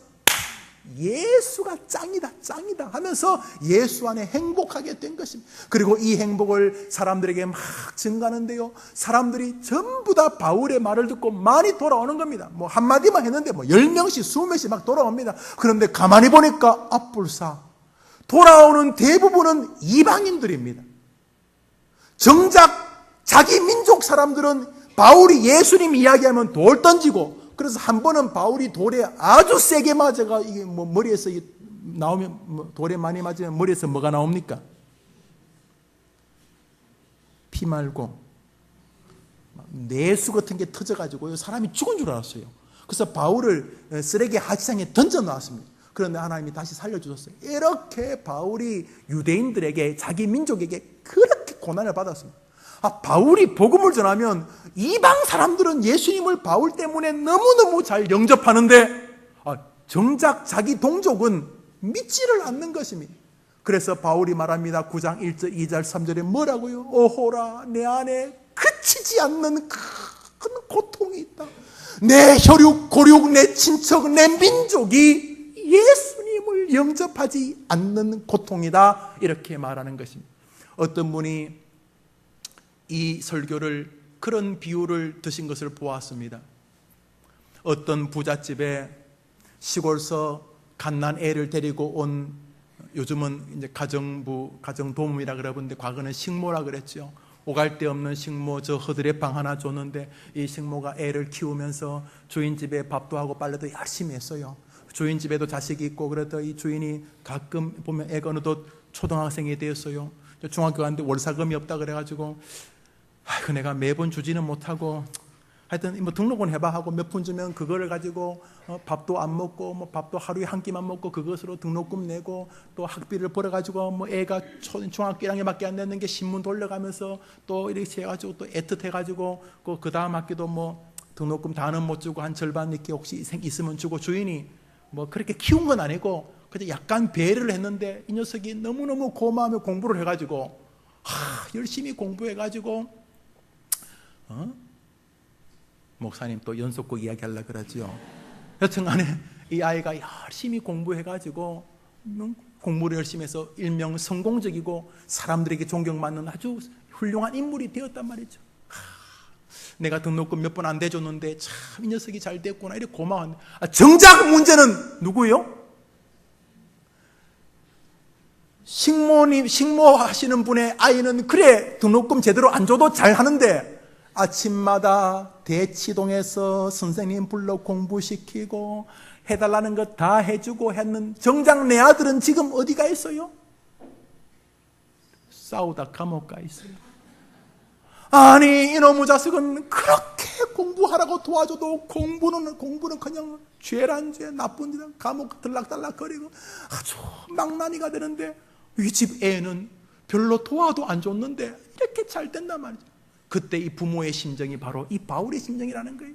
예수가 짱이다 하면서 예수 안에 행복하게 된 것입니다. 그리고 이 행복을 사람들에게 막 증가하는데요, 사람들이 전부 다 바울의 말을 듣고 많이 돌아오는 겁니다. 뭐 한마디만 했는데 뭐 10명씩 20명씩 막 돌아옵니다. 그런데 가만히 보니까 앞불사 돌아오는 대부분은 이방인들입니다. 정작 자기 민족 사람들은 바울이 예수님 이야기하면 돌 던지고, 그래서 한 번은 바울이 돌에 아주 세게 맞아가 이게 뭐 머리에서 나오면, 뭐 돌에 많이 맞으면 머리에서 뭐가 나옵니까? 피 말고 내수 같은 게 터져가지고요, 사람이 죽은 줄 알았어요. 그래서 바울을 쓰레기 하치상에 던져 놨습니다. 그런데 하나님이 다시 살려주셨어요. 이렇게 바울이 유대인들에게, 자기 민족에게 그렇게 고난을 받았습니다. 바울이 복음을 전하면 이방 사람들은 예수님을 바울 때문에 너무너무 잘 영접하는데 정작 자기 동족은 믿지를 않는 것입니다. 그래서 바울이 말합니다. 9장 1절 2절 3절에 뭐라고요? 오호라, 내 안에 그치지 않는 큰 고통이 있다. 내 혈육, 고육, 내 친척, 내 민족이 예수님을 영접하지 않는 고통이다. 이렇게 말하는 것입니다. 어떤 분이 이 설교를, 그런 비유를 드신 것을 보았습니다. 어떤 부잣집에 시골서 갓난 애를 데리고 온, 요즘은 이제 가정도우미라 그러는데 과거는 식모라 그랬죠. 오갈 데 없는 식모, 저 허드렛방 하나 줬는데 이 식모가 애를 키우면서 주인집에 밥도 하고 빨래도 열심히 했어요. 주인집에도 자식이 있고, 그래도 이 주인이 가끔 보면 애가 어느덧 초등학생이 되었어요. 중학교 갔는데 월사금이 없다 그래가지고 내가 매번 주지는 못하고 하여튼 뭐 등록은 해봐 하고 몇 푼 주면 그거를 가지고 밥도 안 먹고 뭐 밥도 하루에 한 끼만 먹고 그것으로 등록금 내고 또 학비를 벌어가지고 뭐 애가 중학교 1학년밖에 안 됐는 게 신문 돌려가면서 또 이렇게 해가지고 또 애틋해가지고 그 다음 학기도 뭐 등록금 다는 못 주고 한 절반 이렇게 혹시 있으면 주고 주인이 뭐 그렇게 키운 건 아니고 그냥 약간 배려를 했는데 이 녀석이 너무너무 고마우며 공부를 해가지고 열심히 공부해가지고 목사님 또 연속곡 이야기하려고 그러죠. 여튼간에 이 아이가 열심히 공부해가지고 공부를 열심히 해서 일명 성공적이고 사람들에게 존경받는 아주 훌륭한 인물이 되었단 말이죠. 내가 등록금 몇 번 안 대줬는데 참 이 녀석이 잘 됐구나 이렇게 고마웠는데 정작 문제는 누구예요? 식모하시는 분의 아이는 그래 등록금 제대로 안 줘도 잘 하는데 아침마다 대치동에서 선생님 불러 공부시키고 해달라는 것 다 해주고 했는 정작 내 아들은 지금 어디가 있어요? 싸우다 감옥 가 있어요. 아니 이놈의 자식은 그렇게 공부하라고 도와줘도 공부는 그냥 죄란 죄 나쁜 짓 감옥 들락달락거리고 아주 망나니가 되는데 이 집 애는 별로 도와도 안 줬는데 이렇게 잘 된단 말이죠. 그때 이 부모의 심정이 바로 이 바울의 심정이라는 거예요.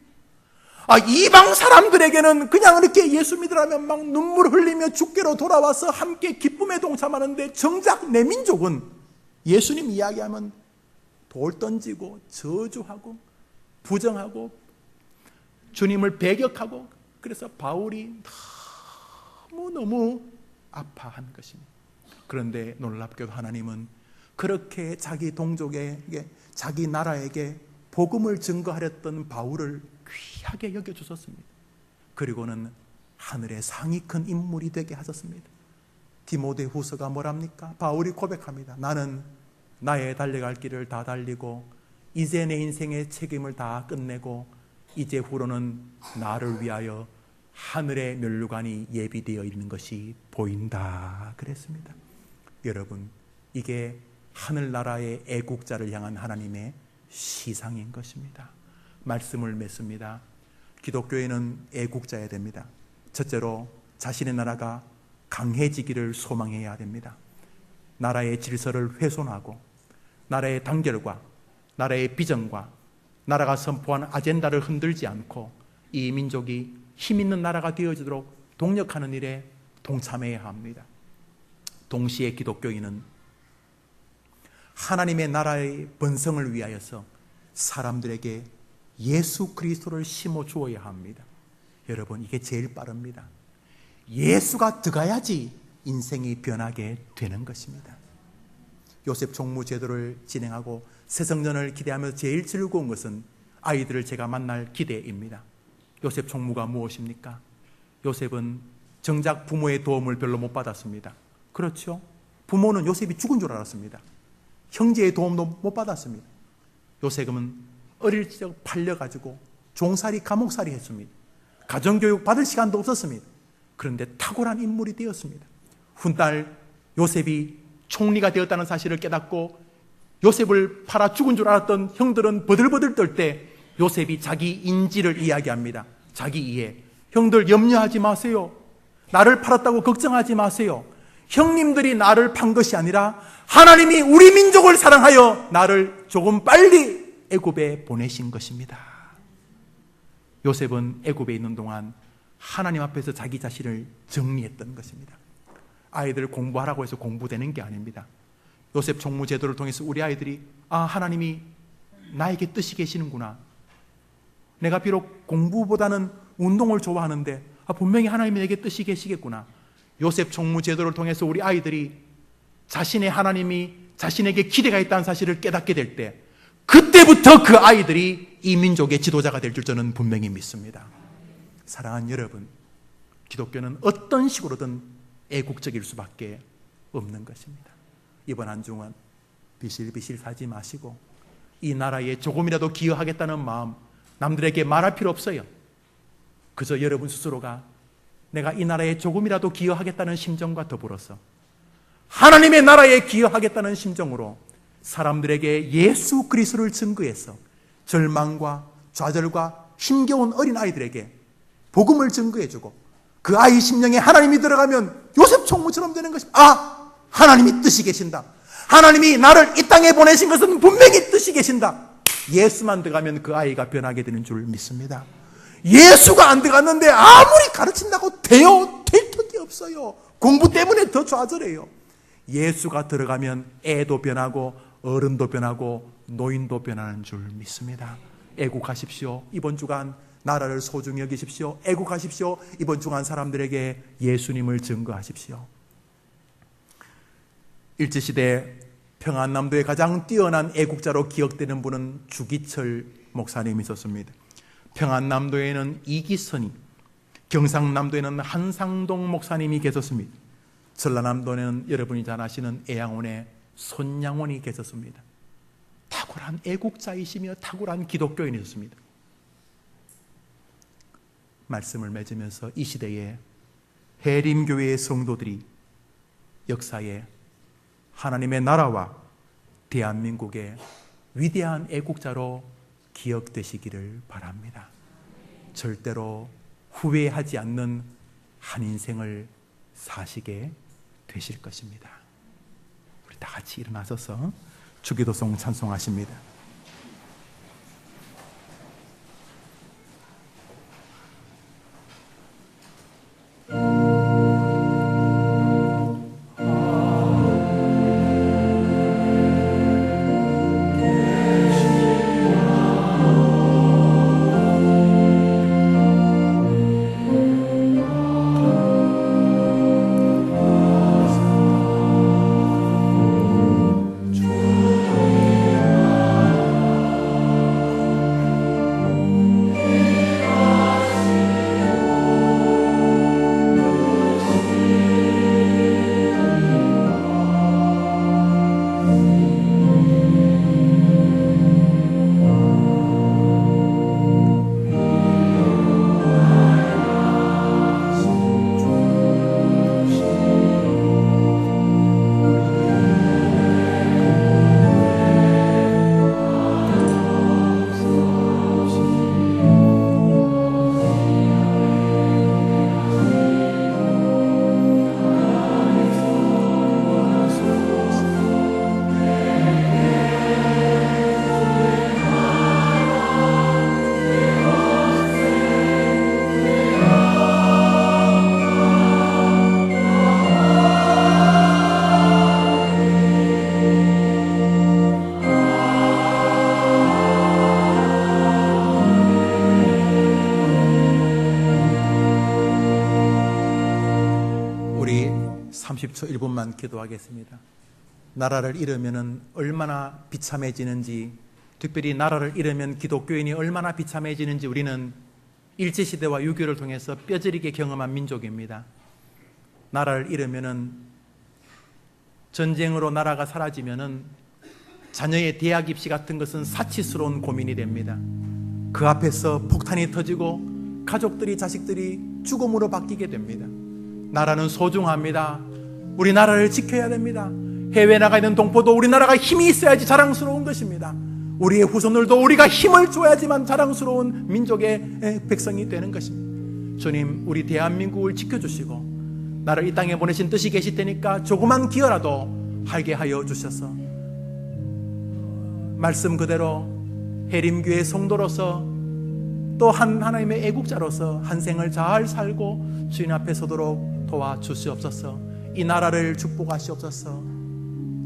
이방 사람들에게는 그냥 이렇게 예수 믿으라면 막 눈물 흘리며 주께로 돌아와서 함께 기쁨에 동참하는데 정작 내 민족은 예수님 이야기하면 돌 던지고 저주하고 부정하고 주님을 배격하고 그래서 바울이 너무너무 아파한 것입니다. 그런데 놀랍게도 하나님은 그렇게 자기 동족에게 자기 나라에게 복음을 증거하렸던 바울을 귀하게 여겨주셨습니다. 그리고는 하늘의 상이 큰 인물이 되게 하셨습니다. 디모데후서가 뭐랍니까? 바울이 고백합니다. 나는 나의 달려갈 길을 다 달리고 이제 내 인생의 책임을 다 끝내고 이제 후로는 나를 위하여 하늘의 면류관이 예비되어 있는 것이 보인다 그랬습니다. 여러분, 이게 하늘나라의 애국자를 향한 하나님의 시상인 것입니다. 말씀을 맺습니다. 기독교인은 애국자여야 됩니다. 첫째로 자신의 나라가 강해지기를 소망해야 됩니다. 나라의 질서를 훼손하고 나라의 단결과 나라의 비전과 나라가 선포한 아젠다를 흔들지 않고 이 민족이 힘있는 나라가 되어지도록 동력하는 일에 동참해야 합니다. 동시에 기독교인은 하나님의 나라의 번성을 위하여서 사람들에게 예수 그리스도를 심어 주어야 합니다. 여러분, 이게 제일 빠릅니다. 예수가 들어가야지 인생이 변하게 되는 것입니다. 요셉 총무 제도를 진행하고 새성년을 기대하면서 제일 즐거운 것은 아이들을 제가 만날 기대입니다. 요셉 총무가 무엇입니까? 요셉은 정작 부모의 도움을 별로 못 받았습니다. 그렇죠? 부모는 요셉이 죽은 줄 알았습니다. 형제의 도움도 못 받았습니다. 요셉은 어릴 적 팔려가지고 종살이 감옥살이 했습니다. 가정교육 받을 시간도 없었습니다. 그런데 탁월한 인물이 되었습니다. 훗날 요셉이 총리가 되었다는 사실을 깨닫고 요셉을 팔아 죽은 줄 알았던 형들은 버들버들 떨 때 요셉이 자기 인지를 이야기합니다. 자기 이해. 형들 염려하지 마세요. 나를 팔았다고 걱정하지 마세요. 형님들이 나를 판 것이 아니라 하나님이 우리 민족을 사랑하여 나를 조금 빨리 애굽에 보내신 것입니다. 요셉은 애굽에 있는 동안 하나님 앞에서 자기 자신을 정리했던 것입니다. 아이들 공부하라고 해서 공부되는 게 아닙니다. 요셉 총무 제도를 통해서 우리 아이들이 하나님이 나에게 뜻이 계시는구나. 내가 비록 공부보다는 운동을 좋아하는데 분명히 하나님이 내게 뜻이 계시겠구나. 요셉 총무 제도를 통해서 우리 아이들이 자신의 하나님이 자신에게 기대가 있다는 사실을 깨닫게 될 때 그때부터 그 아이들이 이 민족의 지도자가 될 줄 저는 분명히 믿습니다. 사랑하는 여러분, 기독교는 어떤 식으로든 애국적일 수밖에 없는 것입니다. 이번 한중은 비실비실 사지 마시고 이 나라에 조금이라도 기여하겠다는 마음 남들에게 말할 필요 없어요. 그저 여러분 스스로가 내가 이 나라에 조금이라도 기여하겠다는 심정과 더불어서 하나님의 나라에 기여하겠다는 심정으로 사람들에게 예수 그리스도를 증거해서 절망과 좌절과 힘겨운 어린아이들에게 복음을 증거해주고 그 아이 심령에 하나님이 들어가면 요셉 총무처럼 되는 것입니다. 아, 하나님이 뜻이 계신다. 하나님이 나를 이 땅에 보내신 것은 분명히 뜻이 계신다. 예수만 들어가면 그 아이가 변하게 되는 줄 믿습니다. 예수가 안 들어갔는데 아무리 가르친다고 될 턱이 없어요. 공부 때문에 더 좌절해요. 예수가 들어가면 애도 변하고 어른도 변하고 노인도 변하는 줄 믿습니다. 애국하십시오. 이번 주간 나라를 소중히 여기십시오. 애국하십시오. 이번 주간 사람들에게 예수님을 증거하십시오. 일제시대 평안남도의 가장 뛰어난 애국자로 기억되는 분은 주기철 목사님이 있었습니다. 평안남도에는 이기선이, 경상남도에는 한상동 목사님이 계셨습니다. 전라남도에는 여러분이 잘 아시는 애양원에 손양원이 계셨습니다. 탁월한 애국자이시며 탁월한 기독교인이셨습니다. 말씀을 맺으면서 이 시대에 해림교회의 성도들이 역사에 하나님의 나라와 대한민국의 위대한 애국자로 기억되시기를 바랍니다. 절대로 후회하지 않는 한 인생을 사시게 되실 것입니다. 우리 다 같이 일어나셔서 주기도송 찬송하십니다. 우리 30초 1분만 기도하겠습니다. 나라를 잃으면 얼마나 비참해지는지, 특별히 나라를 잃으면 기독교인이 얼마나 비참해지는지 우리는 일제시대와 6.25를 통해서 뼈저리게 경험한 민족입니다. 나라를 잃으면, 전쟁으로 나라가 사라지면 자녀의 대학 입시 같은 것은 사치스러운 고민이 됩니다. 그 앞에서 폭탄이 터지고 가족들이, 자식들이 죽음으로 바뀌게 됩니다. 나라는 소중합니다. 우리 나라를 지켜야 됩니다. 해외에 나가 있는 동포도 우리나라가 힘이 있어야지 자랑스러운 것입니다. 우리의 후손들도 우리가 힘을 줘야지만 자랑스러운 민족의 백성이 되는 것입니다. 주님, 우리 대한민국을 지켜주시고 나를 이 땅에 보내신 뜻이 계실 테니까 조그만 기여라도 하게 하여 주셔서 말씀 그대로 해림교회 성도로서 또 하나님의 애국자로서 한 생을 잘 살고 주님 앞에 서도록 도와주시옵소서. 이 나라를 축복하시옵소서.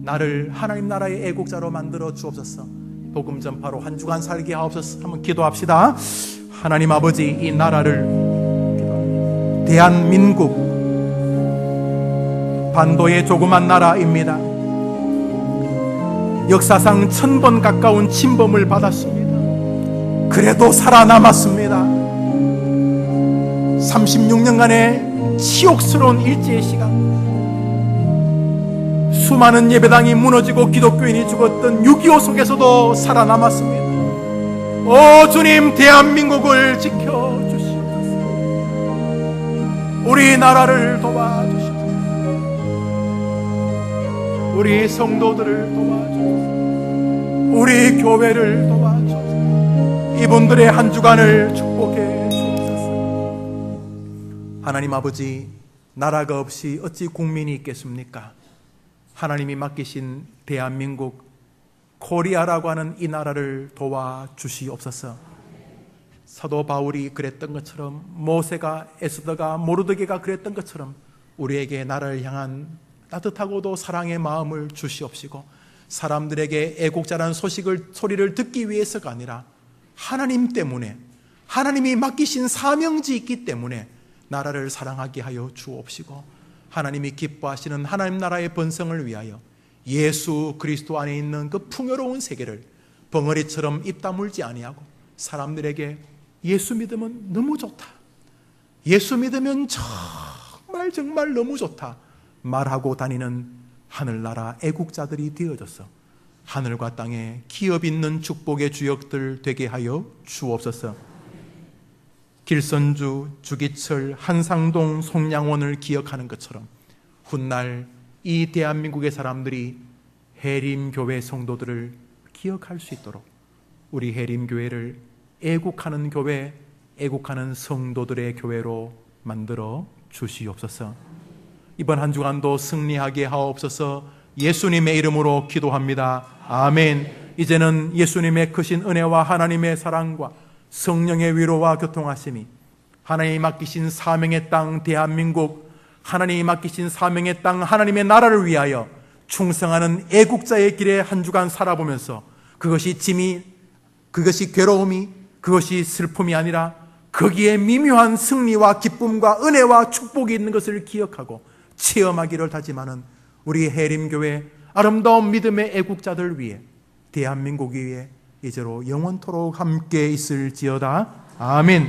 나를 하나님 나라의 애국자로 만들어 주옵소서. 복음 전파로 한 주간 살게 하옵소서. 한번 기도합시다. 하나님 아버지, 이 나라를, 대한민국 반도의 조그만 나라입니다. 역사상 1000번 가까운 침범을 받았습니다. 그래도 살아남았습니다. 36년간의 치욕스러운 일제의 시간, 수많은 예배당이 무너지고 기독교인이 죽었던 6.25 속에서도 살아남았습니다. 오 주님, 대한민국을 지켜주시옵소서. 우리나라를 도와주시옵소서. 우리 성도들을 도와주옵소서. 우리 교회를 도와주옵소서. 이분들의 한 주간을 축복해 주옵소서. 하나님 아버지, 나라가 없이 어찌 국민이 있겠습니까? 하나님이 맡기신 대한민국 코리아라고 하는 이 나라를 도와주시옵소서. 사도 바울이 그랬던 것처럼, 모세가, 에스더가, 모르드게가 그랬던 것처럼 우리에게 나라를 향한 따뜻하고도 사랑의 마음을 주시옵시고, 사람들에게 애국자라는 소리를 듣기 위해서가 아니라 하나님 때문에, 하나님이 맡기신 사명지 있기 때문에 나라를 사랑하게 하여 주옵시고, 하나님이 기뻐하시는 하나님 나라의 번성을 위하여 예수 그리스도 안에 있는 그 풍요로운 세계를 벙어리처럼 입 다물지 아니하고, 사람들에게 예수 믿으면 너무 좋다, 예수 믿으면 정말 너무 좋다 말하고 다니는 하늘나라 애국자들이 되어져서 하늘과 땅에 기업 있는 축복의 주역들 되게 하여 주옵소서. 길선주, 주기철, 한상동, 송량원을 기억하는 것처럼 훗날 이 대한민국의 사람들이 해림교회 성도들을 기억할 수 있도록 우리 해림교회를 애국하는 교회, 애국하는 성도들의 교회로 만들어 주시옵소서. 이번 한 주간도 승리하게 하옵소서. 예수님의 이름으로 기도합니다. 아멘. 이제는 예수님의 크신 은혜와 하나님의 사랑과 성령의 위로와 교통하심이, 하나님이 맡기신 사명의 땅 대한민국, 하나님이 맡기신 사명의 땅 하나님의 나라를 위하여 충성하는 애국자의 길에 한 주간 살아보면서 그것이 짐이, 그것이 괴로움이, 그것이 슬픔이 아니라 거기에 미묘한 승리와 기쁨과 은혜와 축복이 있는 것을 기억하고 체험하기를 다짐하는 우리 해림교회 아름다운 믿음의 애국자들 위해, 대한민국 위에 이제로 영원토록 함께 있을지어다. 아멘.